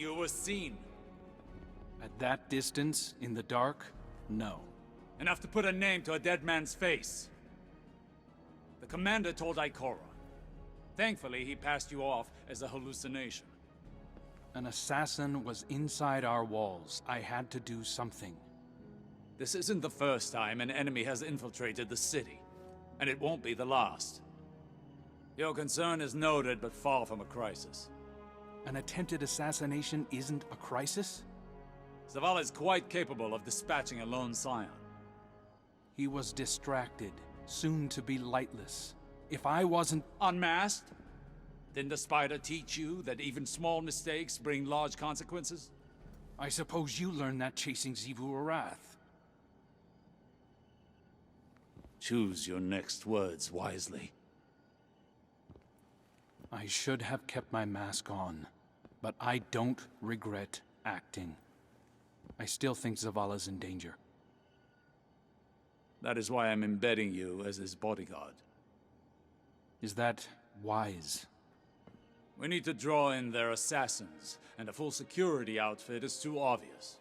You were seen. At that distance, in the dark, no. Enough to put a name to a dead man's face. The commander told Ikora. Thankfully, he passed you off as a hallucination. An assassin was inside our walls. I had to do something. This isn't the first time an enemy has infiltrated the city, and it won't be the last. Your concern is noted, but far from a crisis. An attempted assassination isn't a crisis? Zavala is quite capable of dispatching a lone scion. He was distracted, soon to be lightless. If I wasn't unmasked, didn't the spider teach you that even small mistakes bring large consequences? I suppose you learned that chasing Xivu Arath. Choose your next words wisely. I should have kept my mask on, but I don't regret acting. I still think Zavala's in danger. That is why I'm embedding you as his bodyguard. Is that wise? We need to draw in their assassins, and a full security outfit is too obvious.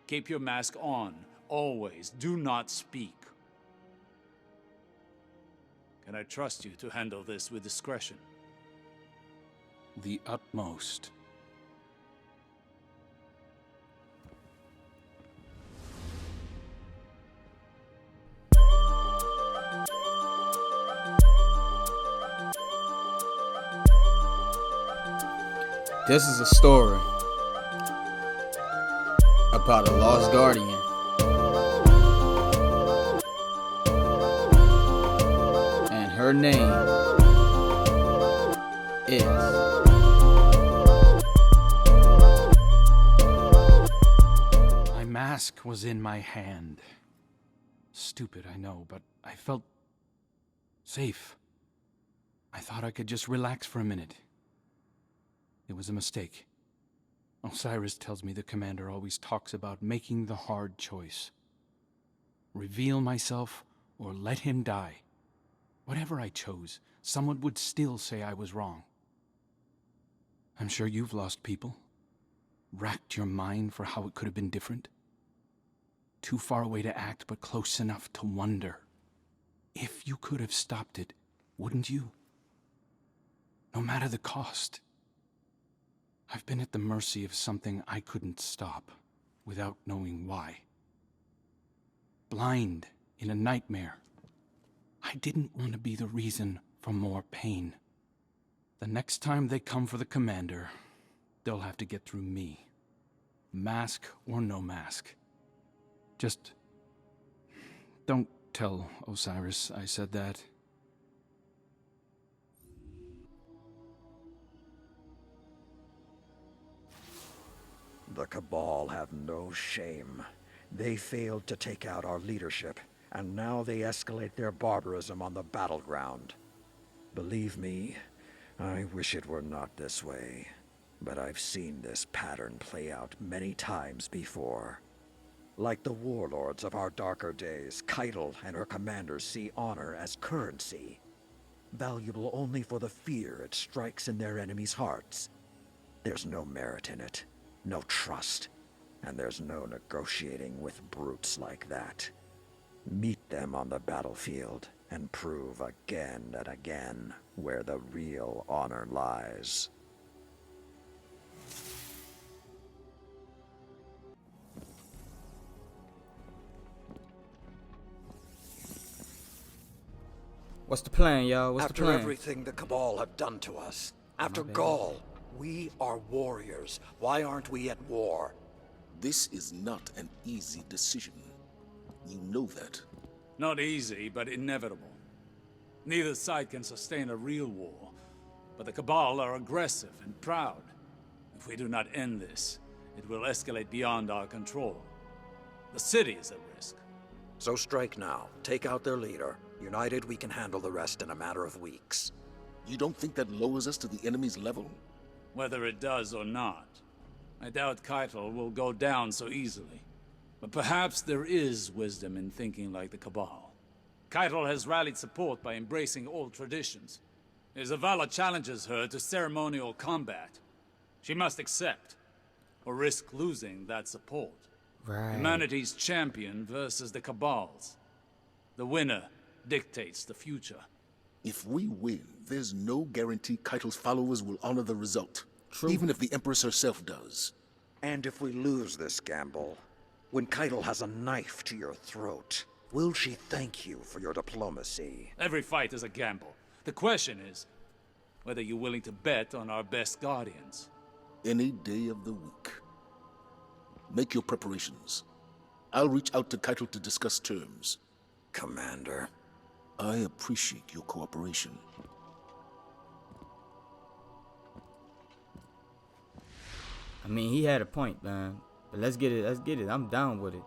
Keep your mask on, always. Do not speak. Can I trust you to handle this with discretion? The utmost. This is a story about a lost guardian. And her name is My mask was in my hand. Stupid, I know, but I felt safe. I thought I could just relax for a minute. It was a mistake. Osiris tells me the commander always talks about making the hard choice. Reveal myself or let him die. Whatever I chose, someone would still say I was wrong. I'm sure you've lost people. Racked your mind for how it could have been different. Too far away to act, but close enough to wonder. If you could have stopped it, wouldn't you? No matter the cost. I've been at the mercy of something I couldn't stop, without knowing why. Blind in a nightmare. I didn't want to be the reason for more pain. The next time they come for the commander, they'll have to get through me. Mask or no mask. Just don't tell Osiris I said that. The Cabal have no shame. They failed to take out our leadership, and now they escalate their barbarism on the battleground. Believe me, I wish it were not this way, but I've seen this pattern play out many times before. Like the warlords of our darker days, Keitel and her commanders see honor as currency, valuable only for the fear it strikes in their enemies' hearts. There's no merit in it. No trust, and there's no negotiating with brutes like that. Meet them on the battlefield and prove again and again where the real honor lies. What's the plan, y'all? What's the plan? After everything the Cabal have done to us, after Gaul, we are warriors. Why aren't we at war? This is not an easy decision. You know that. Not easy, but inevitable. Neither side can sustain a real war, but the Cabal are aggressive and proud. If we do not end this, it will escalate beyond our control. The city is at risk. So strike now. Take out their leader. United, we can handle the rest in a matter of weeks. You don't think that lowers us to the enemy's level? Whether it does or not, I doubt Keitel will go down so easily. But perhaps there is wisdom in thinking like the Cabal. Keitel has rallied support by embracing old traditions. If Zavala challenges her to ceremonial combat, she must accept. or risk losing that support. Right. Humanity's champion versus the Cabal's. The winner dictates the future. If we win, there's no guarantee Keitel's followers will honor the result. True. Even if the Empress herself does. And if we lose this gamble, when Keitel has a knife to your throat, will she thank you for your diplomacy? Every fight is a gamble. The question is whether you're willing to bet on our best guardians. Any day of the week. Make your preparations. I'll reach out to Keitel to discuss terms. Commander. I appreciate your cooperation. I mean, he had a point, man. But let's get it. Let's get it. I'm down with it.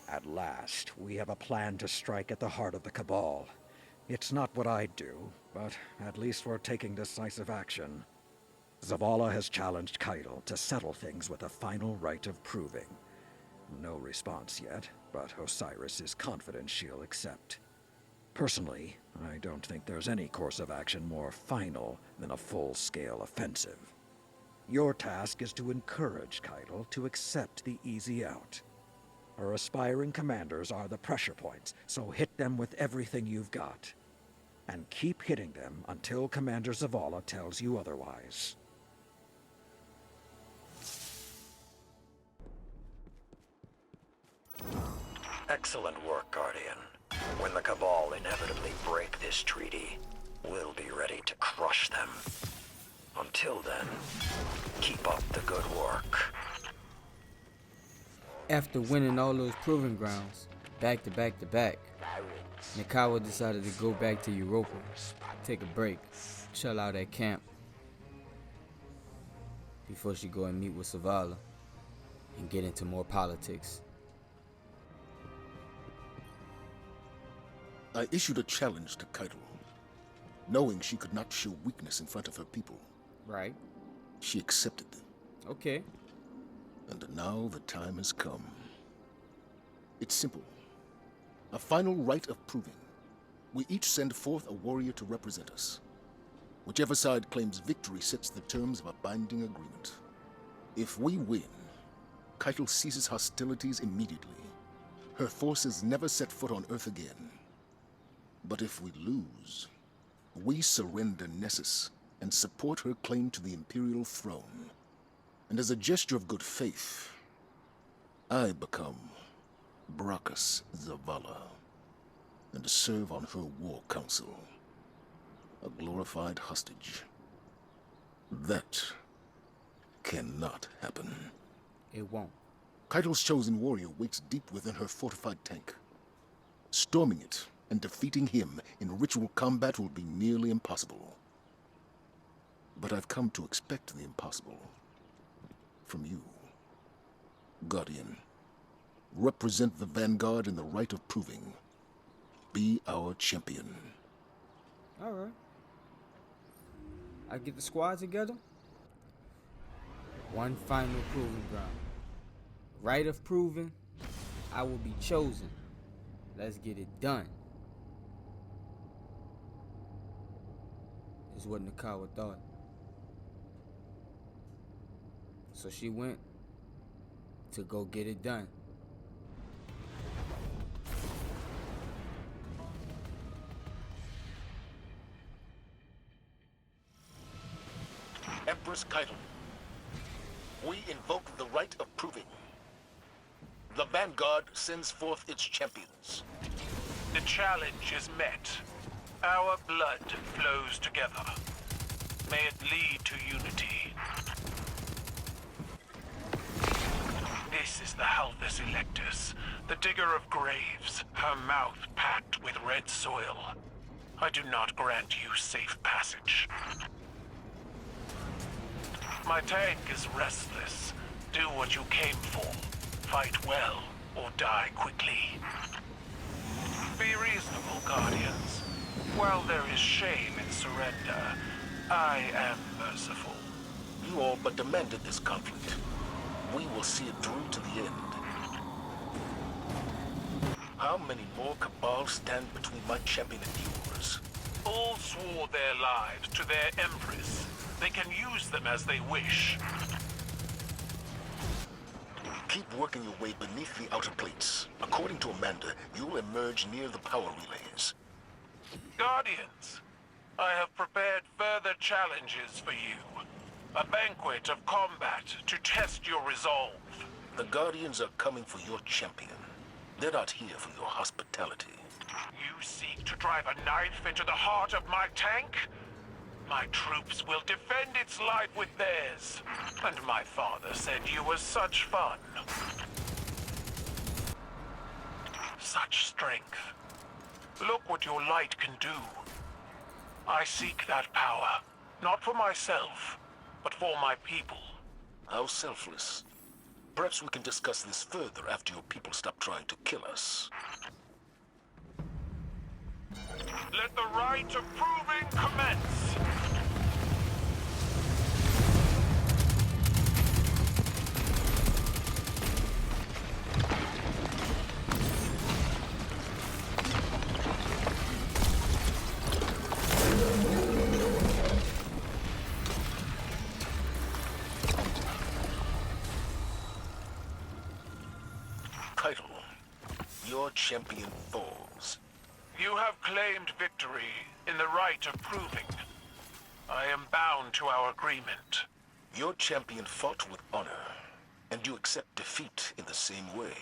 At last, we have a plan to strike at the heart of the Cabal. It's not what I'd do, but at least we're taking decisive action. Zavala has challenged Keitel to settle things with a final rite of proving. No response yet, but Osiris is confident she'll accept. Personally, I don't think there's any course of action more final than a full-scale offensive. Your task is to encourage Keitel to accept the easy out. Our aspiring commanders are the pressure points, so hit them with everything you've got. And keep hitting them until Commander Zavala tells you otherwise. Excellent work, Guardian. When the Cabal inevitably break this treaty, we'll be ready to crush them. Until then, keep up the good work. After winning all those proving grounds, back to back to back, Nekowa decided to go back to Europa, take a break, chill out at camp, before she go and meet with Zavala and get into more politics. I issued a challenge to Keitel, knowing she could not show weakness in front of her people. Right. She accepted. Okay. And now the time has come. It's simple. A final rite of proving. We each send forth a warrior to represent us. Whichever side claims victory sets the terms of a binding agreement. If we win, Keitel ceases hostilities immediately. Her forces never set foot on Earth again. But if we lose, we surrender Nessus and support her claim to the Imperial throne. And as a gesture of good faith, I become Brachus Zavala and serve on her war council, a glorified hostage. That cannot happen. It won't. Keitel's chosen warrior waits deep within her fortified tank. Storming it and defeating him in ritual combat will be nearly impossible. But I've come to expect the impossible. From you, Guardian. Represent the Vanguard in the rite of proving. Be our champion. Alright. I get the squad together. One final proving ground. Rite of proving, I will be chosen. Let's get it done. Is what Nekowa thought. So she went to go get it done. Empress Keitel, we invoke the rite of proving. The Vanguard sends forth its champions. The challenge is met. Our blood flows together. May it lead to unity. This is the Halthus Electus, the digger of graves, her mouth packed with red soil. I do not grant you safe passage. My tank is restless. Do what you came for. Fight well, or die quickly. Be reasonable, Guardians. While there is shame in surrender, I am merciful. You all but demanded this conflict. We will see it through to the end. How many more Cabal stand between my champion and yours? All swore their lives to their Empress. They can use them as they wish. Keep working your way beneath the outer plates. According to Amanda, you'll emerge near the power relays. Guardians, I have prepared further challenges for you. A banquet of combat to test your resolve. The Guardians are coming for your champion. They're not here for your hospitality. You seek to drive a knife into the heart of my tank? My troops will defend its life with theirs. And my father said you were such fun. Such strength. Look what your light can do. I seek that power, not for myself, but for my people. How selfless. Perhaps we can discuss this further after your people stop trying to kill us. Let the rite of proving commence! Title. Your champion falls. You have claimed victory in the rite of proving. I am bound to our agreement. Your champion fought with honor, and you accept defeat in the same way.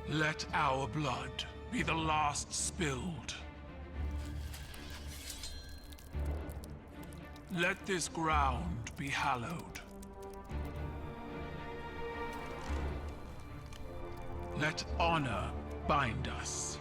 Let our blood be the last spilled. Let this ground be hallowed. Let honor bind us.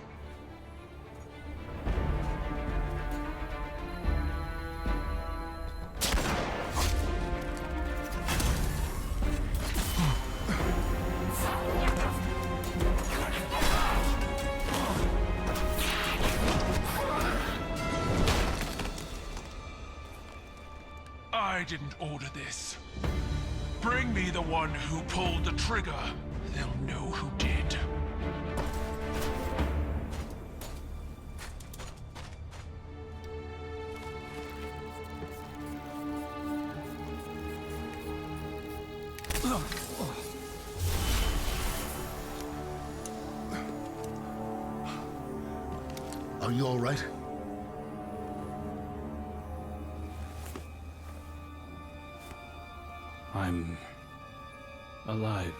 I didn't order this. Bring me the one who pulled the trigger. They'll know who did. Are you all right? I'm alive.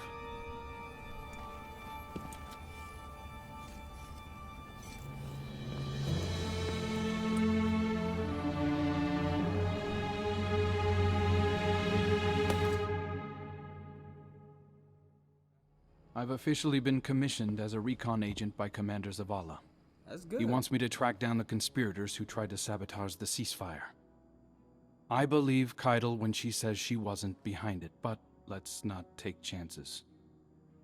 I've officially been commissioned as a recon agent by Commander Zavala. That's good. He wants me to track down the conspirators who tried to sabotage the ceasefire. I believe Keidel when she says she wasn't behind it, but let's not take chances.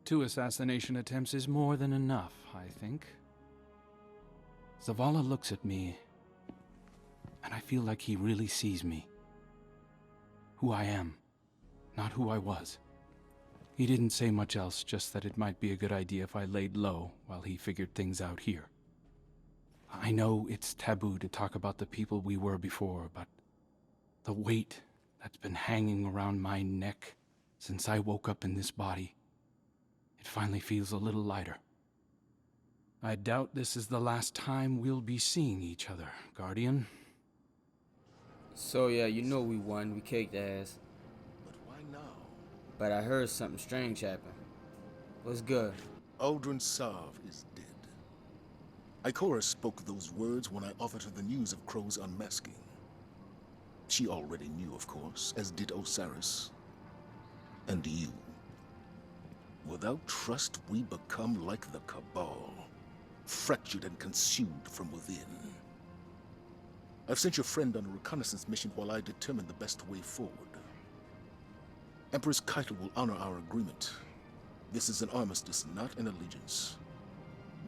2 assassination attempts is more than enough, I think. Zavala looks at me, and I feel like he really sees me. Who I am, not who I was. He didn't say much else, just that it might be a good idea if I laid low while he figured things out here. I know it's taboo to talk about the people we were before, but the weight that's been hanging around my neck since I woke up in this body, it finally feels a little lighter. I doubt this is the last time we'll be seeing each other, Guardian. So yeah, you know we won. We kicked ass. But why now? But I heard something strange happen. What's good? Aldrin Sav is dead. Ikora spoke those words when I offered her the news of Crow's unmasking. She already knew, of course, as did Osiris. And you. Without trust, we become like the Cabal, fractured and consumed from within. I've sent your friend on a reconnaissance mission while I determine the best way forward. Empress Keitel will honor our agreement. This is an armistice, not an allegiance.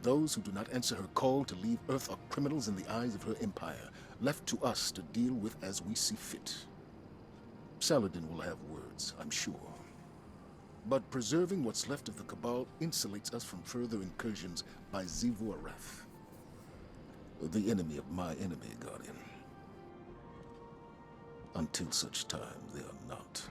Those who do not answer her call to leave Earth are criminals in the eyes of her empire, left to us to deal with as we see fit. Saladin will have words, I'm sure. But preserving what's left of the Cabal insulates us from further incursions by Xivu Arath, the enemy of my enemy, Guardian. Until such time, they are not.